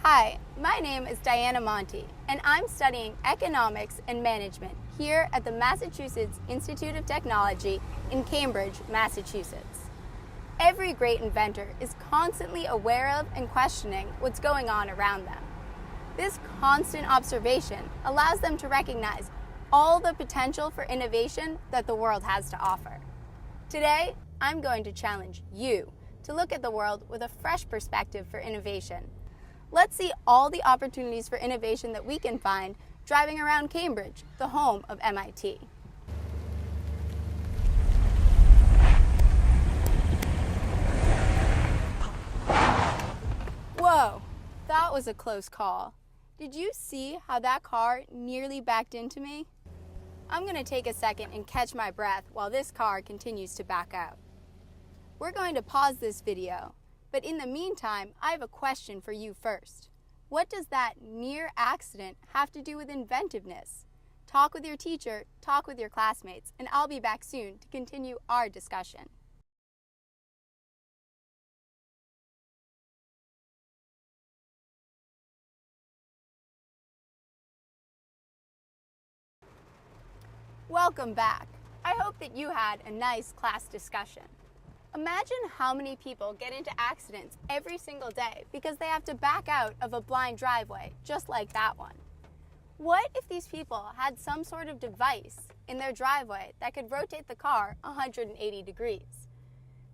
Hi, my name is Diana Monti, and I'm studying economics and management here at the Massachusetts Institute of Technology in Cambridge, Massachusetts. Every great inventor is constantly aware of and questioning what's going on around them. This constant observation allows them to recognize all the potential for innovation that the world has to offer. Today, I'm going to challenge you to look at the world with a fresh perspective for innovation. Let's see all the opportunities for innovation that we can find driving around Cambridge, the home of MIT. Whoa, that was a close call. Did you see how that car nearly backed into me? I'm going to take a second and catch my breath while this car continues to back out. We're going to pause this video. But in the meantime, I have a question for you first. What does that near accident have to do with inventiveness? Talk with your teacher, talk with your classmates, and I'll be back soon to continue our discussion. Welcome back. I hope that you had a nice class discussion. Imagine how many people get into accidents every single day because they have to back out of a blind driveway, just like that one. What if these people had some sort of device in their driveway that could rotate the car 180 degrees?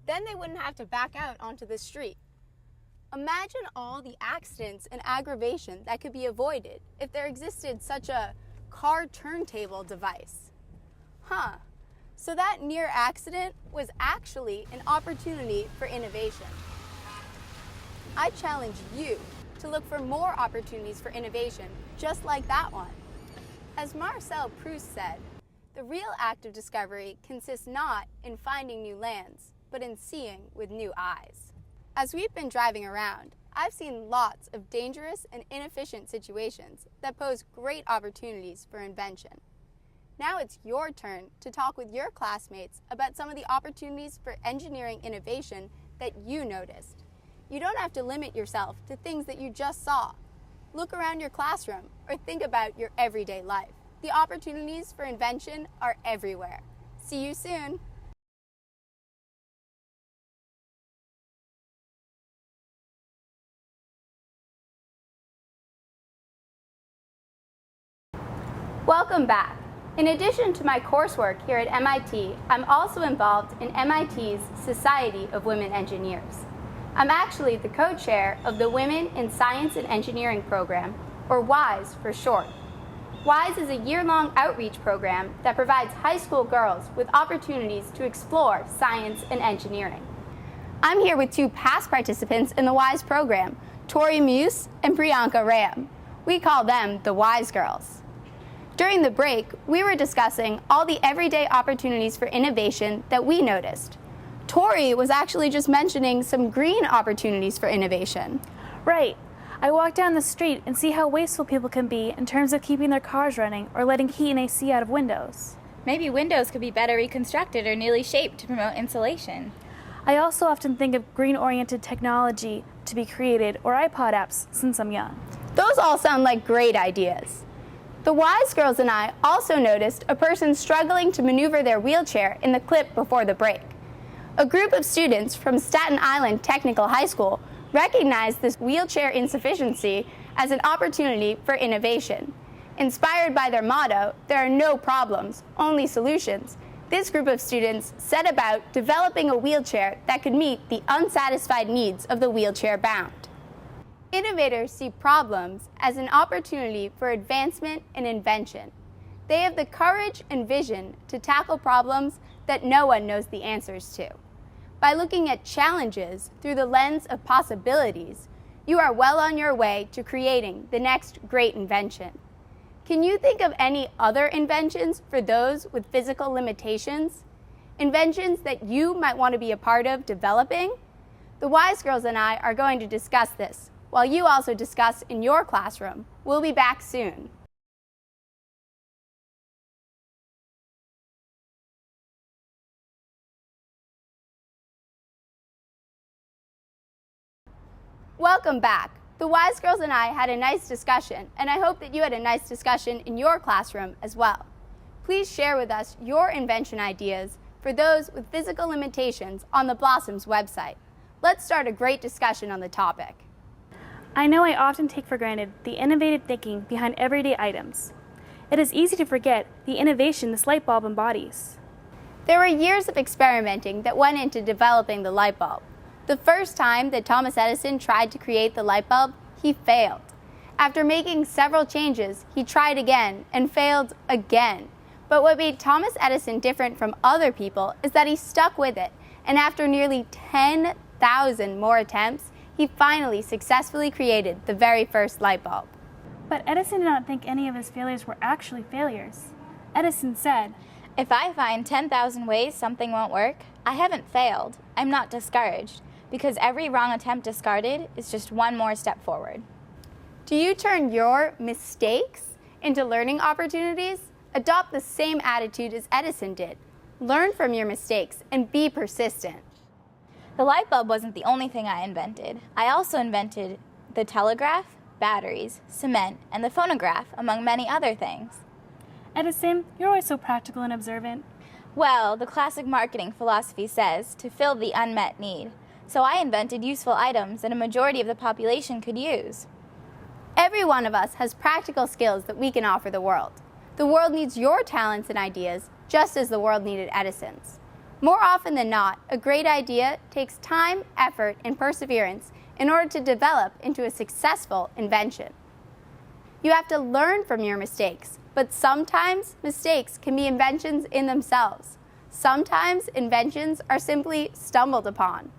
Then they wouldn't have to back out onto the street. Imagine all the accidents and aggravation that could be avoided if there existed such a car turntable device. So that near accident was actually an opportunity for innovation. I challenge you to look for more opportunities for innovation just like that one. As Marcel Proust said, the real act of discovery consists not in finding new lands, but in seeing with new eyes. As we've been driving around, I've seen lots of dangerous and inefficient situations that pose great opportunities for invention. Now it's your turn to talk with your classmates about some of the opportunities for engineering innovation that you noticed. You don't have to limit yourself to things that you just saw. Look around your classroom or think about your everyday life. The opportunities for invention are everywhere. See you soon. Welcome back. In addition to my coursework here at MIT, I'm also involved in MIT's Society of Women Engineers. I'm actually the co-chair of the Women in Science and Engineering program, or WISE for short. WISE is a year-long outreach program that provides high school girls with opportunities to explore science and engineering. I'm here with two past participants in the WISE program, Tori Muse and Priyanka Ram. We call them the WISE Girls. During the break, we were discussing all the everyday opportunities for innovation that we noticed. Tori was actually just mentioning some green opportunities for innovation. Right. I walk down the street and see how wasteful people can be in terms of keeping their cars running or letting heat and AC out of windows. Maybe windows could be better reconstructed or newly shaped to promote insulation. I also often think of green-oriented technology to be created or iPod apps since I'm young. Those all sound like great ideas. The WISE Girls and I also noticed a person struggling to maneuver their wheelchair in the clip before the break. A group of students from Staten Island Technical High School recognized this wheelchair insufficiency as an opportunity for innovation. Inspired by their motto, "There are no problems, only solutions," this group of students set about developing a wheelchair that could meet the unsatisfied needs of the wheelchair-bound. Innovators see problems as an opportunity for advancement and invention. They have the courage and vision to tackle problems that no one knows the answers to. By looking at challenges through the lens of possibilities, you are well on your way to creating the next great invention. Can you think of any other inventions for those with physical limitations? inventions that you might want to be a part of developing? The Wise Girls and I are going to discuss this, while you also discuss in your classroom. We'll be back soon. Welcome back. The Wise Girls and I had a nice discussion, and I hope that you had a nice discussion in your classroom as well. Please share with us your invention ideas for those with physical limitations on the Blossoms website. Let's start a great discussion on the topic. I know I often take for granted the innovative thinking behind everyday items. It is easy to forget the innovation this light bulb embodies. There were years of experimenting that went into developing the light bulb. The first time that Thomas Edison tried to create the light bulb, he failed. After making several changes, he tried again and failed again. But what made Thomas Edison different from other people is that he stuck with it, and after nearly 10,000 more attempts, he finally successfully created the very first light bulb. But Edison did not think any of his failures were actually failures. Edison said, If I find 10,000 ways something won't work, I haven't failed. I'm not discouraged, because every wrong attempt discarded is just one more step forward. Do you turn your mistakes into learning opportunities? Adopt the same attitude as Edison did. Learn from your mistakes and be persistent. The light bulb wasn't the only thing I invented. I also invented the telegraph, batteries, cement, and the phonograph, among many other things. Edison, you're always so practical and observant. Well, the classic marketing philosophy says to fill the unmet need. So I invented useful items that a majority of the population could use. Every one of us has practical skills that we can offer the world. The world needs your talents and ideas just as the world needed Edison's. More often than not, a great idea takes time, effort, and perseverance in order to develop into a successful invention. You have to learn from your mistakes, but sometimes mistakes can be inventions in themselves. Sometimes inventions are simply stumbled upon.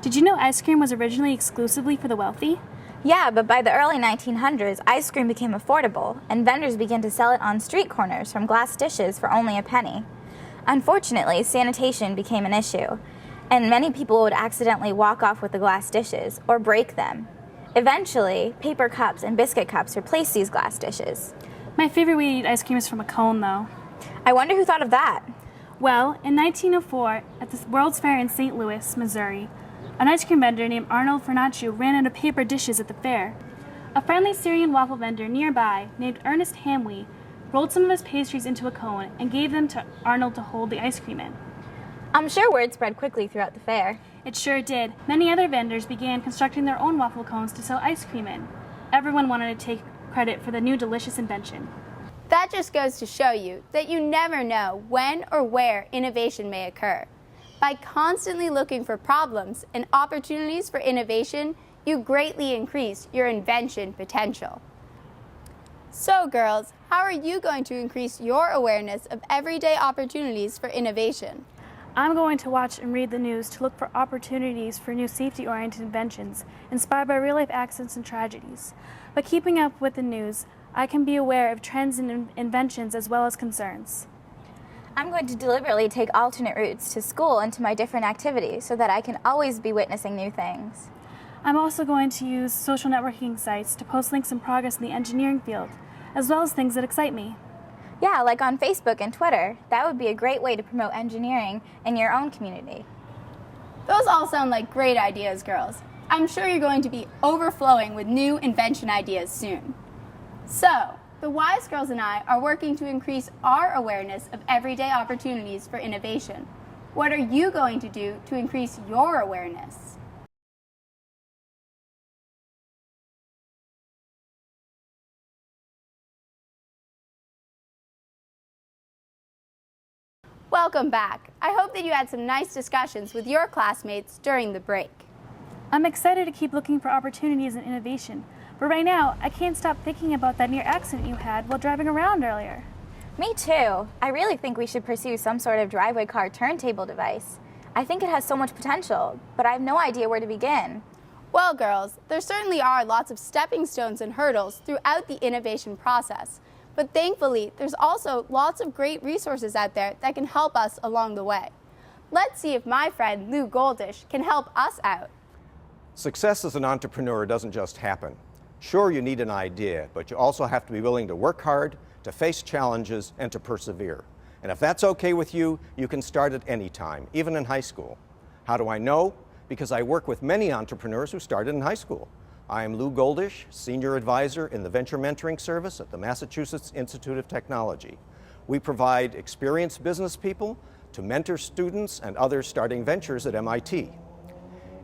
Did you know ice cream was originally exclusively for the wealthy? Yeah, but by the early 1900s, ice cream became affordable, and vendors began to sell it on street corners from glass dishes for only a penny. Unfortunately, sanitation became an issue, and many people would accidentally walk off with the glass dishes or break them. Eventually, paper cups and biscuit cups replaced these glass dishes. My favorite way to eat ice cream is from a cone, though. I wonder who thought of that. Well, in 1904, at the World's Fair in St. Louis, Missouri, an ice cream vendor named Arnold Fernaccio ran out of paper dishes at the fair. A friendly Syrian waffle vendor nearby, named Ernest Hamwi, rolled some of his pastries into a cone and gave them to Arnold to hold the ice cream in. I'm sure word spread quickly throughout the fair. It sure did. Many other vendors began constructing their own waffle cones to sell ice cream in. Everyone wanted to take credit for the new delicious invention. That just goes to show you that you never know when or where innovation may occur. By constantly looking for problems and opportunities for innovation, you greatly increase your invention potential. So girls, how are you going to increase your awareness of everyday opportunities for innovation? I'm going to watch and read the news to look for opportunities for new safety-oriented inventions inspired by real-life accidents and tragedies. By keeping up with the news, I can be aware of trends and inventions as well as concerns. I'm going to deliberately take alternate routes to school and to my different activities so that I can always be witnessing new things. I'm also going to use social networking sites to post links and progress in the engineering field, as well as things that excite me. Yeah, like on Facebook and Twitter. That would be a great way to promote engineering in your own community. Those all sound like great ideas, girls. I'm sure you're going to be overflowing with new invention ideas soon. So, the Wise Girls and I are working to increase our awareness of everyday opportunities for innovation. What are you going to do to increase your awareness? Welcome back. I hope that you had some nice discussions with your classmates during the break. I'm excited to keep looking for opportunities and innovation, but right now, I can't stop thinking about that near accident you had while driving around earlier. Me too. I really think we should pursue some sort of driveway car turntable device. I think it has so much potential, but I have no idea where to begin. Well, girls, there certainly are lots of stepping stones and hurdles throughout the innovation process, but thankfully, there's also lots of great resources out there that can help us along the way. Let's see if my friend Lou Goldish can help us out. Success as an entrepreneur doesn't just happen. Sure, you need an idea, but you also have to be willing to work hard, to face challenges, and to persevere. And if that's okay with you, you can start at any time, even in high school. How do I know? Because I work with many entrepreneurs who started in high school. I am Lou Goldish, Senior Advisor in the Venture Mentoring Service at the Massachusetts Institute of Technology. We provide experienced business people to mentor students and others starting ventures at MIT.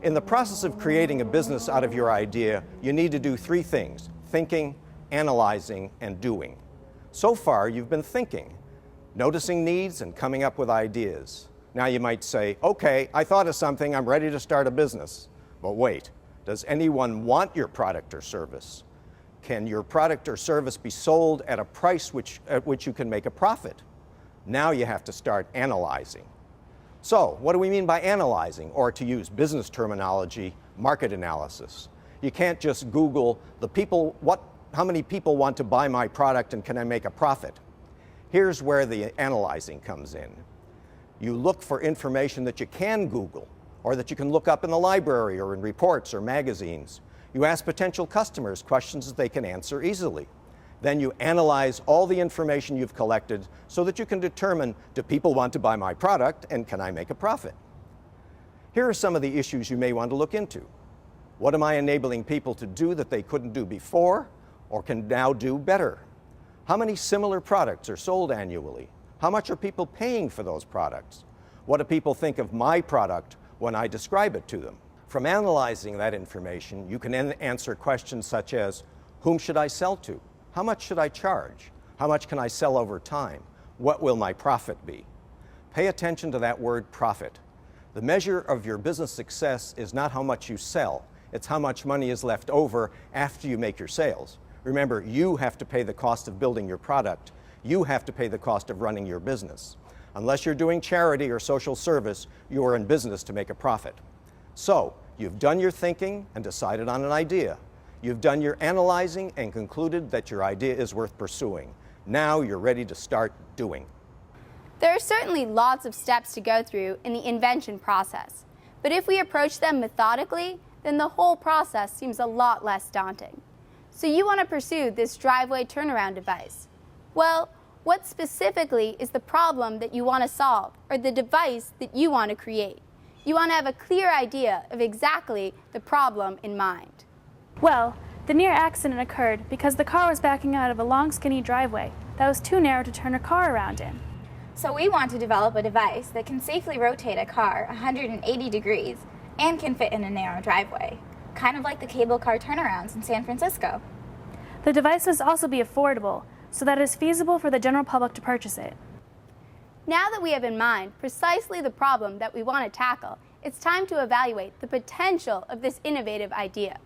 In the process of creating a business out of your idea, you need to do three things: thinking, analyzing, and doing. So far, you've been thinking, noticing needs and coming up with ideas. Now you might say, okay, I thought of something, I'm ready to start a business. But wait, does anyone want your product or service? Can your product or service be sold at a price at which you can make a profit? Now you have to start analyzing. So, what do we mean by analyzing, or to use business terminology, market analysis? You can't just Google how many people want to buy my product and can I make a profit? Here's where the analyzing comes in. You look for information that you can Google, or that you can look up in the library or in reports or magazines. You ask potential customers questions that they can answer easily. Then you analyze all the information you've collected so that you can determine, do people want to buy my product and can I make a profit? Here are some of the issues you may want to look into. What am I enabling people to do that they couldn't do before or can now do better? How many similar products are sold annually? How much are people paying for those products? What do people think of my product when I describe it to them? From analyzing that information, you can then answer questions such as, whom should I sell to? How much should I charge? How much can I sell over time? What will my profit be? Pay attention to that word profit. The measure of your business success is not how much you sell, it's how much money is left over after you make your sales. Remember, you have to pay the cost of building your product. You have to pay the cost of running your business. Unless you're doing charity or social service, you are in business to make a profit. So, you've done your thinking and decided on an idea. You've done your analyzing and concluded that your idea is worth pursuing. Now you're ready to start doing. There are certainly lots of steps to go through in the invention process, but if we approach them methodically, then the whole process seems a lot less daunting. So you want to pursue this driveway turnaround device. Well, what specifically is the problem that you want to solve, or the device that you want to create? You want to have a clear idea of exactly the problem in mind. Well, the near accident occurred because the car was backing out of a long, skinny driveway that was too narrow to turn a car around in. So we want to develop a device that can safely rotate a car 180 degrees and can fit in a narrow driveway, kind of like the cable car turnarounds in San Francisco. The device must also be affordable, so that it is feasible for the general public to purchase it. Now that we have in mind precisely the problem that we want to tackle, it's time to evaluate the potential of this innovative idea.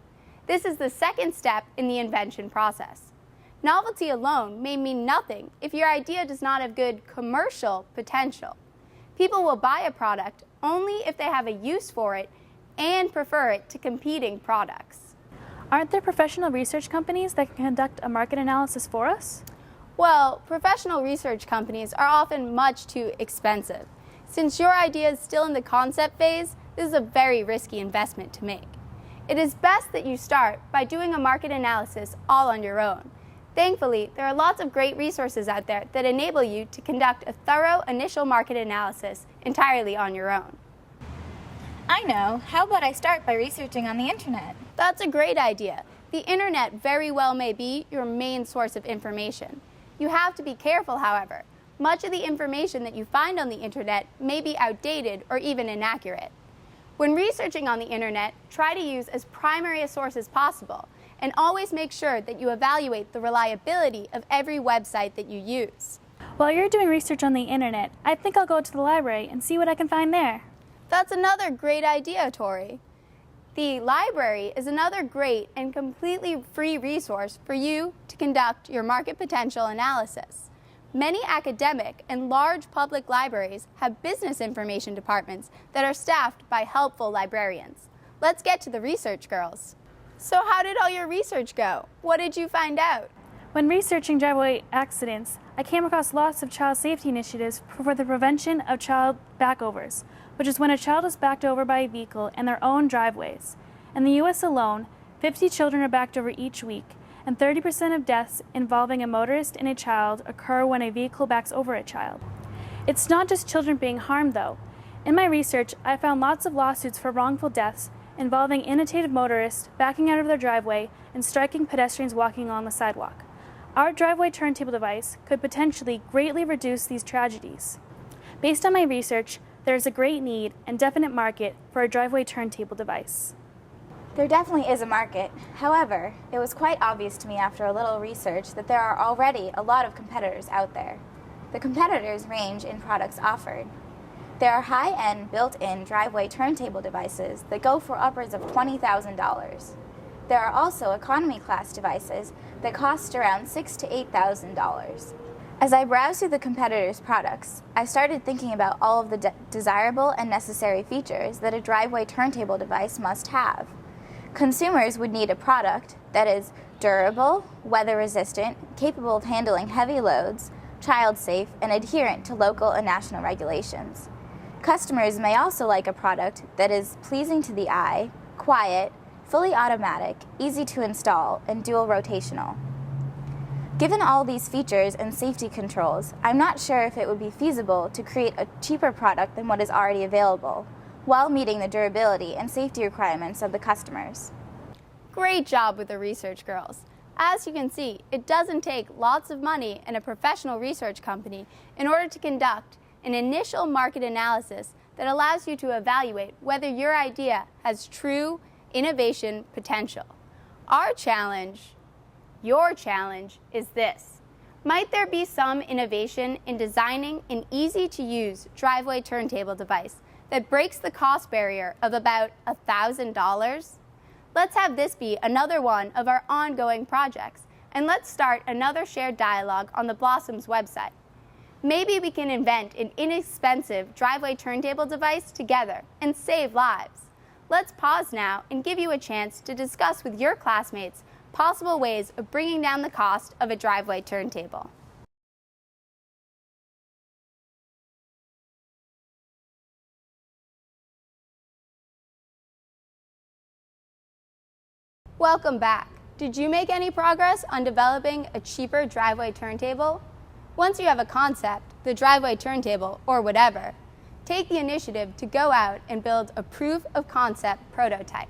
This is the second step in the invention process. Novelty alone may mean nothing if your idea does not have good commercial potential. People will buy a product only if they have a use for it and prefer it to competing products. Aren't there professional research companies that can conduct a market analysis for us? Well, professional research companies are often much too expensive. Since your idea is still in the concept phase, this is a very risky investment to make. It is best that you start by doing a market analysis all on your own. Thankfully, there are lots of great resources out there that enable you to conduct a thorough initial market analysis entirely on your own. I know. How about I start by researching on the internet? That's a great idea. The internet very well may be your main source of information. You have to be careful, however. Much of the information that you find on the internet may be outdated or even inaccurate. When researching on the internet, try to use as primary a source as possible, and always make sure that you evaluate the reliability of every website that you use. While you're doing research on the internet, I think I'll go to the library and see what I can find there. That's another great idea, Tori. The library is another great and completely free resource for you to conduct your market potential analysis. Many academic and large public libraries have business information departments that are staffed by helpful librarians. Let's get to the research, girls. So how did all your research go? What did you find out? When researching driveway accidents, I came across lots of child safety initiatives for the prevention of child backovers, which is when a child is backed over by a vehicle in their own driveways. In the U.S. alone, 50 children are backed over each week, and 30% of deaths involving a motorist and a child occur when a vehicle backs over a child. It's not just children being harmed, though. In my research, I found lots of lawsuits for wrongful deaths involving inattentive motorists backing out of their driveway and striking pedestrians walking along the sidewalk. Our driveway turntable device could potentially greatly reduce these tragedies. Based on my research, there is a great need and definite market for a driveway turntable device. There definitely is a market. However, it was quite obvious to me after a little research that there are already a lot of competitors out there. The competitors range in products offered. There are high-end built-in driveway turntable devices that go for upwards of $20,000. There are also economy class devices that cost around $6,000 to $8,000. As I browsed through the competitors' products, I started thinking about all of the desirable and necessary features that a driveway turntable device must have. Consumers would need a product that is durable, weather-resistant, capable of handling heavy loads, child-safe, and adherent to local and national regulations. Customers may also like a product that is pleasing to the eye, quiet, fully automatic, easy to install, and dual rotational. Given all these features and safety controls, I'm not sure if it would be feasible to create a cheaper product than what is already available, while meeting the durability and safety requirements of the customers. Great job with the research, girls. As you can see, it doesn't take lots of money and a professional research company in order to conduct an initial market analysis that allows you to evaluate whether your idea has true innovation potential. Our challenge, your challenge, is this. Might there be some innovation in designing an easy-to-use driveway turntable device that breaks the cost barrier of about $1,000? Let's have this be another one of our ongoing projects, and let's start another shared dialogue on the Blossoms website. Maybe we can invent an inexpensive driveway turntable device together and save lives. Let's pause now and give you a chance to discuss with your classmates possible ways of bringing down the cost of a driveway turntable. Welcome back. Did you make any progress on developing a cheaper driveway turntable? Once you have a concept, the driveway turntable, or whatever, take the initiative to go out and build a proof of concept prototype.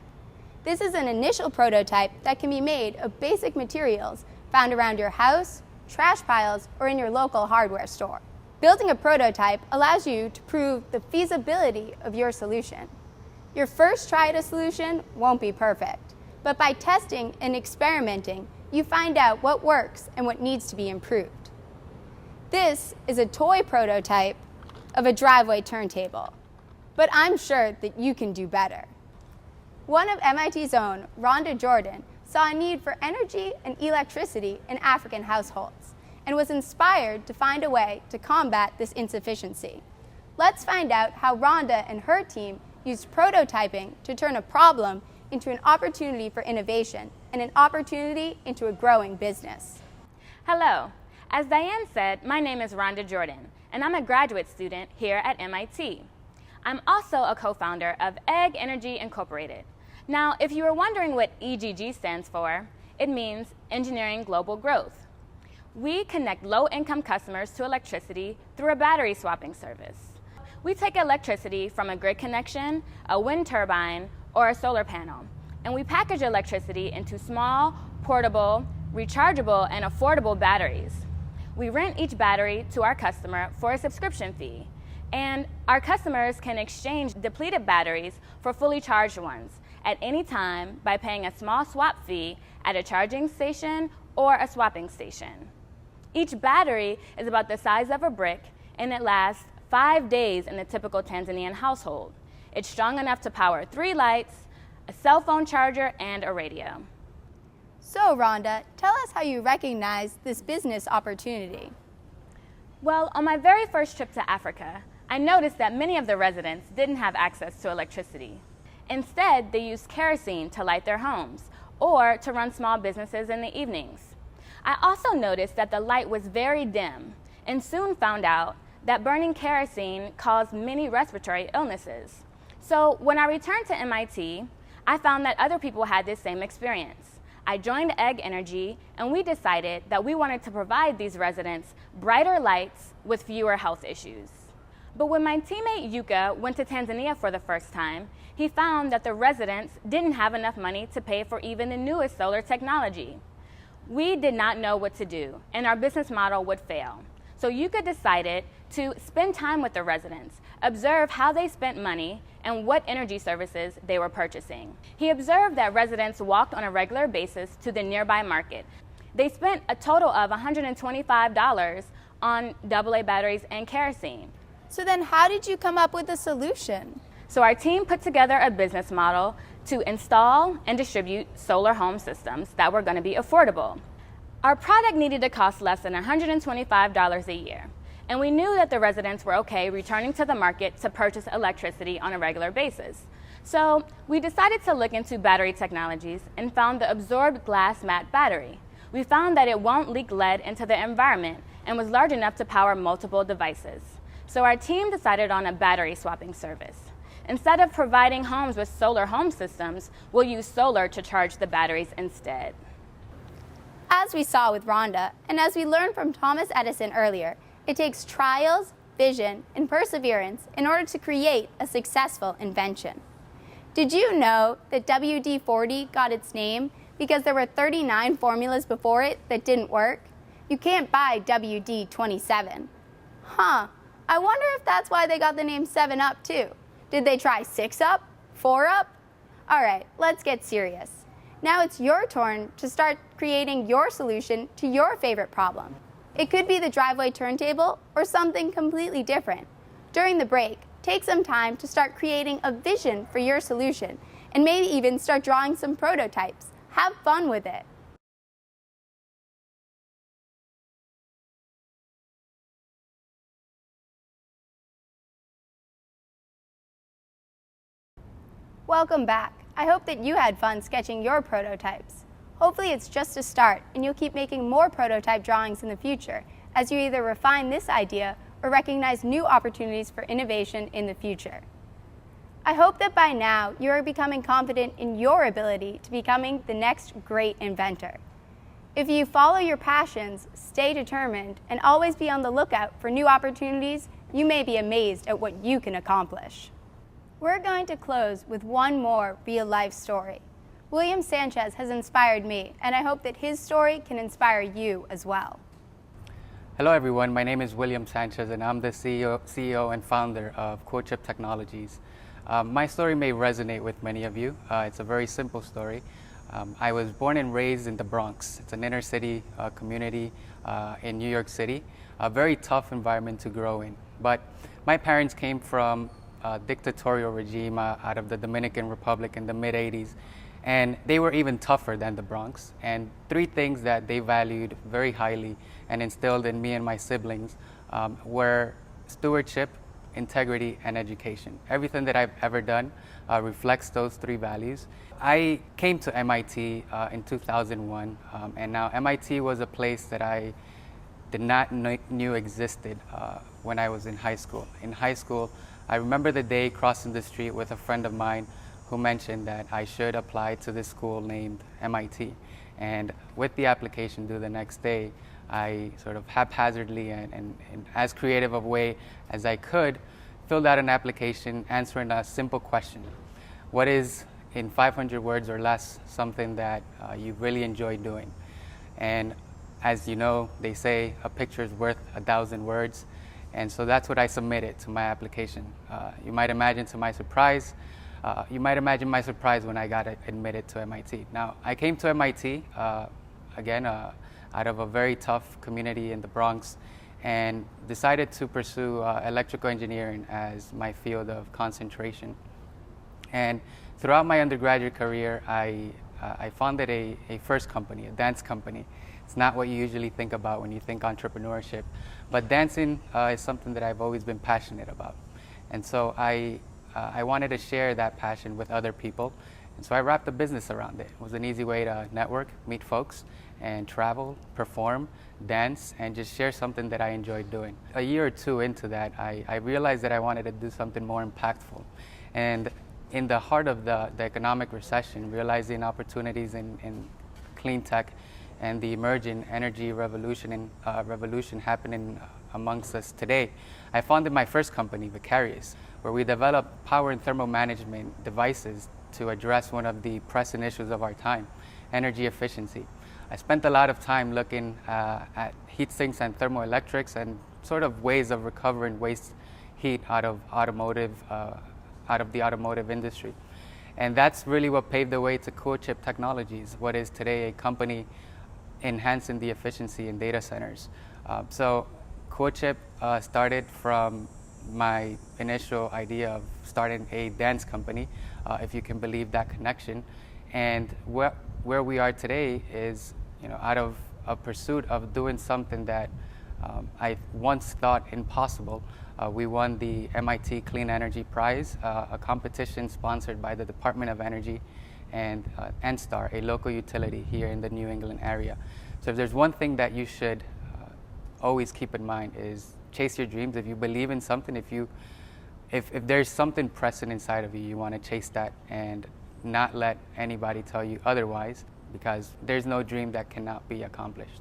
This is an initial prototype that can be made of basic materials found around your house, trash piles, or in your local hardware store. Building a prototype allows you to prove the feasibility of your solution. Your first try at a solution won't be perfect, but by testing and experimenting, you find out what works and what needs to be improved. This is a toy prototype of a driveway turntable, but I'm sure that you can do better. One of MIT's own, Rhonda Jordan, saw a need for energy and electricity in African households and was inspired to find a way to combat this insufficiency. Let's find out how Rhonda and her team used prototyping to turn a problem into an opportunity for innovation and an opportunity into a growing business. Hello. As Diane said, my name is Rhonda Jordan, and I'm a graduate student here at MIT. I'm also a co-founder of Egg Energy Incorporated. Now, if you were wondering what EGG stands for, it means Engineering Global Growth. We connect low-income customers to electricity through a battery swapping service. We take electricity from a grid connection, a wind turbine, or a solar panel, and we package electricity into small, portable, rechargeable, and affordable batteries. We rent each battery to our customer for a subscription fee, and our customers can exchange depleted batteries for fully charged ones at any time by paying a small swap fee at a charging station or a swapping station. Each battery is about the size of a brick, and it lasts 5 days in a typical Tanzanian household. It's strong enough to power 3 lights, a cell phone charger, and a radio. So, Rhonda, tell us how you recognized this business opportunity. Well, on my very first trip to Africa, I noticed that many of the residents didn't have access to electricity. Instead, they used kerosene to light their homes or to run small businesses in the evenings. I also noticed that the light was very dim and soon found out that burning kerosene caused many respiratory illnesses. So when I returned to MIT, I found that other people had this same experience. I joined Egg Energy, and we decided that we wanted to provide these residents brighter lights with fewer health issues. But when my teammate Yuka went to Tanzania for the first time, he found that the residents didn't have enough money to pay for even the newest solar technology. We did not know what to do, and our business model would fail. So Yuka decided to spend time with the residents, observe how they spent money, and what energy services they were purchasing. He observed that residents walked on a regular basis to the nearby market. They spent a total of $125 on AA batteries and kerosene. So then how did you come up with a solution? So our team put together a business model to install and distribute solar home systems that were going to be affordable. Our product needed to cost less than $125 a year, and we knew that the residents were okay returning to the market to purchase electricity on a regular basis. So we decided to look into battery technologies and found the absorbed glass mat battery. We found that it won't leak lead into the environment and was large enough to power multiple devices. So our team decided on a battery swapping service. Instead of providing homes with solar home systems, we'll use solar to charge the batteries instead. As we saw with Rhonda, and as we learned from Thomas Edison earlier, it takes trials, vision, and perseverance in order to create a successful invention. Did you know that WD-40 got its name because there were 39 formulas before it that didn't work? You can't buy WD-27. Huh, I wonder if that's why they got the name 7-Up too. Did they try 6-Up? 4-Up? All right, let's get serious. Now it's your turn to start creating your solution to your favorite problem. It could be the driveway turntable or something completely different. During the break, take some time to start creating a vision for your solution and maybe even start drawing some prototypes. Have fun with it. Welcome back. I hope that you had fun sketching your prototypes. Hopefully it's just a start and you'll keep making more prototype drawings in the future as you either refine this idea or recognize new opportunities for innovation in the future. I hope that by now you are becoming confident in your ability to becoming the next great inventor. If you follow your passions, stay determined, and always be on the lookout for new opportunities, you may be amazed at what you can accomplish. We're going to close with one more real-life story. William Sanchez has inspired me, and I hope that his story can inspire you as well. Hello everyone, my name is William Sanchez and I'm the CEO and founder of CoreChip Technologies. My story may resonate with many of you. It's a very simple story. I was born and raised in the Bronx. It's an inner city community in New York City, a very tough environment to grow in. But my parents came from a dictatorial regime out of the Dominican Republic in the mid-80s, and they were even tougher than the Bronx. And three things that they valued very highly and instilled in me and my siblings were stewardship, integrity, and education. Everything that I've ever done reflects those three values. I came to MIT in 2001, and now MIT was a place that I did not knew existed when I was in high school. In high school, I remember the day crossing the street with a friend of mine who mentioned that I should apply to this school named MIT. And with the application due the next day, I sort of haphazardly and as creative a way as I could filled out an application answering a simple question. What is, in 500 words or less, something that you really enjoy doing? And as you know, they say a picture is worth 1,000 words. And so that's what I submitted to my application. You might imagine my surprise when I got admitted to MIT. Now, I came to MIT, again, out of a very tough community in the Bronx, and decided to pursue electrical engineering as my field of concentration. And throughout my undergraduate career, I founded a first company, a dance company. It's not what you usually think about when you think entrepreneurship, but dancing is something that I've always been passionate about. And so I wanted to share that passion with other people. And so I wrapped a business around it. It was an easy way to network, meet folks, and travel, perform, dance, and just share something that I enjoyed doing. A year or two into that, I realized that I wanted to do something more impactful. And in the heart of the economic recession, realizing opportunities in clean tech and the emerging energy revolution happening amongst us today, I founded my first company, Vicarious, where we develop power and thermal management devices to address one of the pressing issues of our time, energy efficiency. I spent a lot of time looking at heat sinks and thermoelectrics and sort of ways of recovering waste heat out of the automotive industry. And that's really what paved the way to CoreChip Technologies, what is today a company enhancing the efficiency in data centers. So CoreChip started from my initial idea of starting a dance company, if you can believe that connection. And where we are today is, out of a pursuit of doing something that I once thought impossible. We won the MIT Clean Energy Prize, a competition sponsored by the Department of Energy and NSTAR, a local utility here in the New England area. So if there's one thing that you should always keep in mind is chase your dreams. If you believe in something, if there's something pressing inside of you, you want to chase that and not let anybody tell you otherwise, because there's no dream that cannot be accomplished.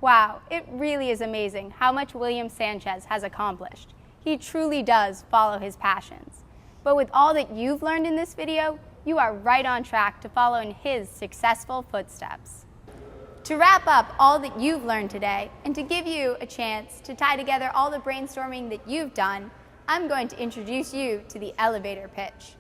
Wow, it really is amazing how much William Sanchez has accomplished. He truly does follow his passions. But with all that you've learned in this video, you are right on track to follow in his successful footsteps. To wrap up all that you've learned today, and to give you a chance to tie together all the brainstorming that you've done, I'm going to introduce you to the elevator pitch.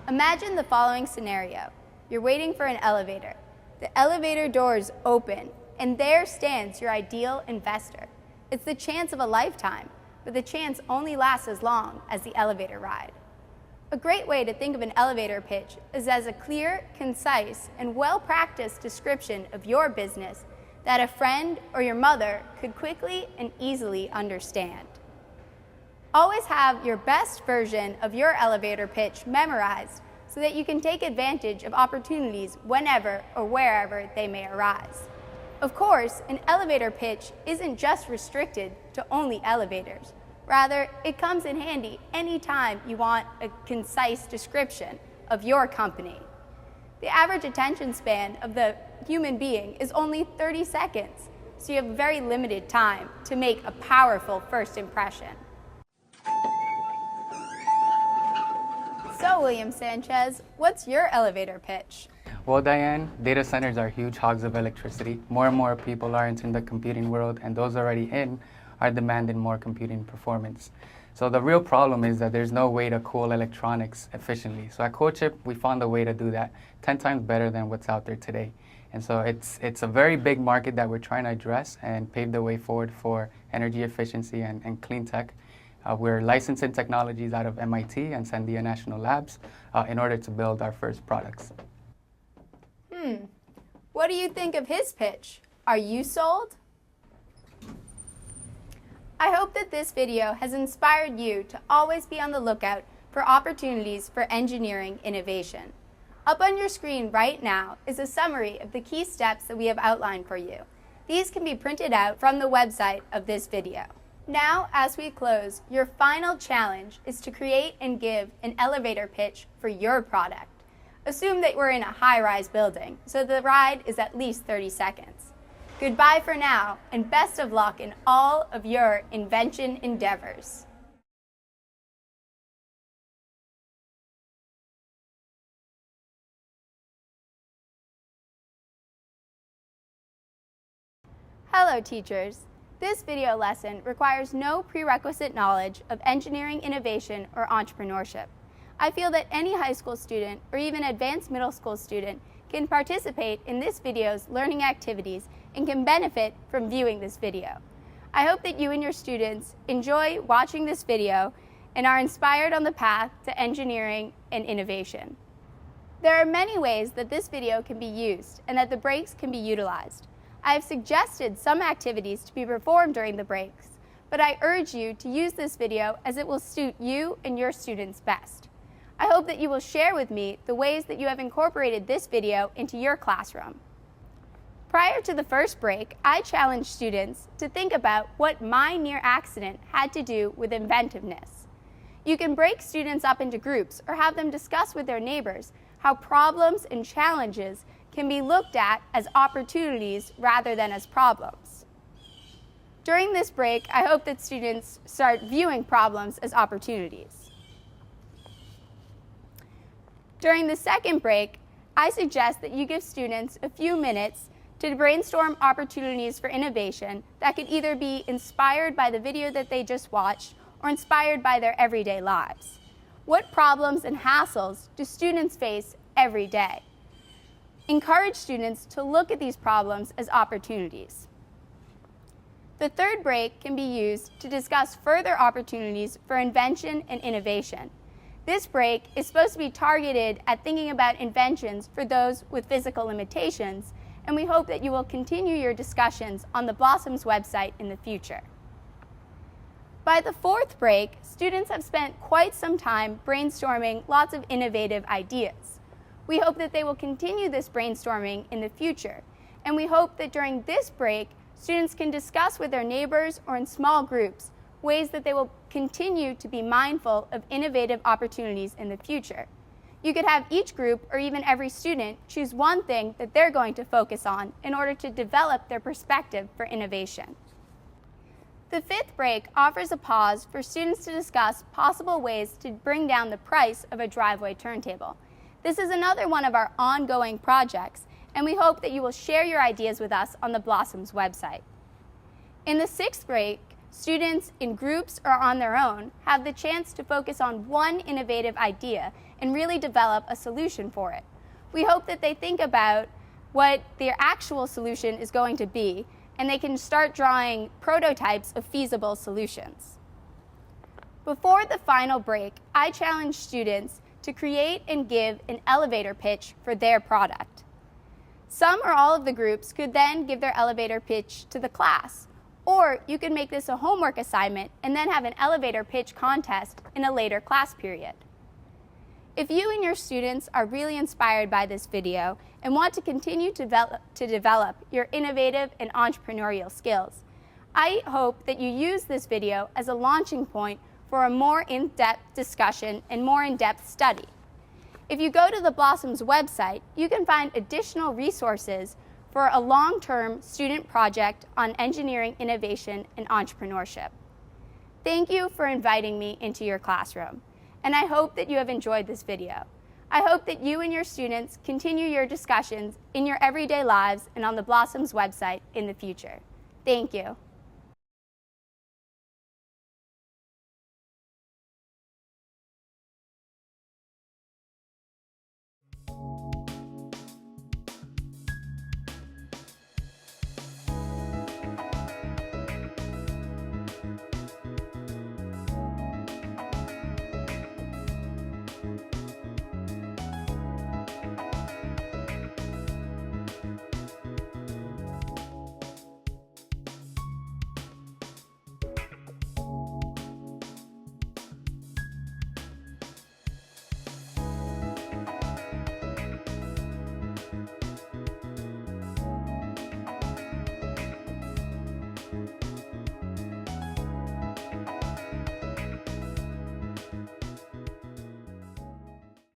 Imagine the following scenario. You're waiting for an elevator. The elevator doors open, and there stands your ideal investor. It's the chance of a lifetime, but the chance only lasts as long as the elevator ride. A great way to think of an elevator pitch is as a clear, concise, and well-practiced description of your business that a friend or your mother could quickly and easily understand. Always have your best version of your elevator pitch memorized so that you can take advantage of opportunities whenever or wherever they may arise. Of course, an elevator pitch isn't just restricted to only elevators. Rather, it comes in handy anytime you want a concise description of your company. The average attention span of the human being is only 30 seconds, so you have very limited time to make a powerful first impression. So, William Sanchez, what's your elevator pitch? Well, Diane, data centers are huge hogs of electricity. More and more people are entering the computing world, and those already in are demanding more computing performance. So the real problem is that there's no way to cool electronics efficiently. So at CoreChip, we found a way to do that 10 times better than what's out there today. And so it's a very big market that we're trying to address and pave the way forward for energy efficiency and clean tech. We're licensing technologies out of MIT and Sandia National Labs in order to build our first products. What do you think of his pitch? Are you sold? I hope that this video has inspired you to always be on the lookout for opportunities for engineering innovation. Up on your screen right now is a summary of the key steps that we have outlined for you. These can be printed out from the website of this video. Now, as we close, your final challenge is to create and give an elevator pitch for your product. Assume that we're in a high-rise building, so the ride is at least 30 seconds. Goodbye for now, and best of luck in all of your invention endeavors. Hello, teachers. This video lesson requires no prerequisite knowledge of engineering innovation or entrepreneurship. I feel that any high school student or even advanced middle school student can participate in this video's learning activities and can benefit from viewing this video. I hope that you and your students enjoy watching this video and are inspired on the path to engineering and innovation. There are many ways that this video can be used and that the breaks can be utilized. I have suggested some activities to be performed during the breaks, but I urge you to use this video as it will suit you and your students best. I hope that you will share with me the ways that you have incorporated this video into your classroom. Prior to the first break, I challenged students to think about what my near accident had to do with inventiveness. You can break students up into groups or have them discuss with their neighbors how problems and challenges can be looked at as opportunities rather than as problems. During this break, I hope that students start viewing problems as opportunities. During the second break, I suggest that you give students a few minutes to brainstorm opportunities for innovation that could either be inspired by the video that they just watched or inspired by their everyday lives. What problems and hassles do students face every day? Encourage students to look at these problems as opportunities. The third break can be used to discuss further opportunities for invention and innovation. This break is supposed to be targeted at thinking about inventions for those with physical limitations, and we hope that you will continue your discussions on the Blossoms website in the future. By the fourth break, students have spent quite some time brainstorming lots of innovative ideas. We hope that they will continue this brainstorming in the future, and we hope that during this break, students can discuss with their neighbors or in small groups ways that they will continue to be mindful of innovative opportunities in the future. You could have each group or even every student choose one thing that they're going to focus on in order to develop their perspective for innovation. The fifth break offers a pause for students to discuss possible ways to bring down the price of a driveway turntable. This is another one of our ongoing projects, and we hope that you will share your ideas with us on the Blossoms website. In the sixth break, students in groups or on their own have the chance to focus on one innovative idea and really develop a solution for it. We hope that they think about what their actual solution is going to be, and they can start drawing prototypes of feasible solutions. Before the final break, I challenge students to create and give an elevator pitch for their product. Some or all of the groups could then give their elevator pitch to the class, or you could make this a homework assignment and then have an elevator pitch contest in a later class period. If you and your students are really inspired by this video and want to continue to develop your innovative and entrepreneurial skills, I hope that you use this video as a launching point for a more in-depth discussion and more in-depth study. If you go to the Blossoms website, you can find additional resources for a long-term student project on engineering, innovation, and entrepreneurship. Thank you for inviting me into your classroom, and I hope that you have enjoyed this video. I hope that you and your students continue your discussions in your everyday lives and on the Blossoms website in the future. Thank you.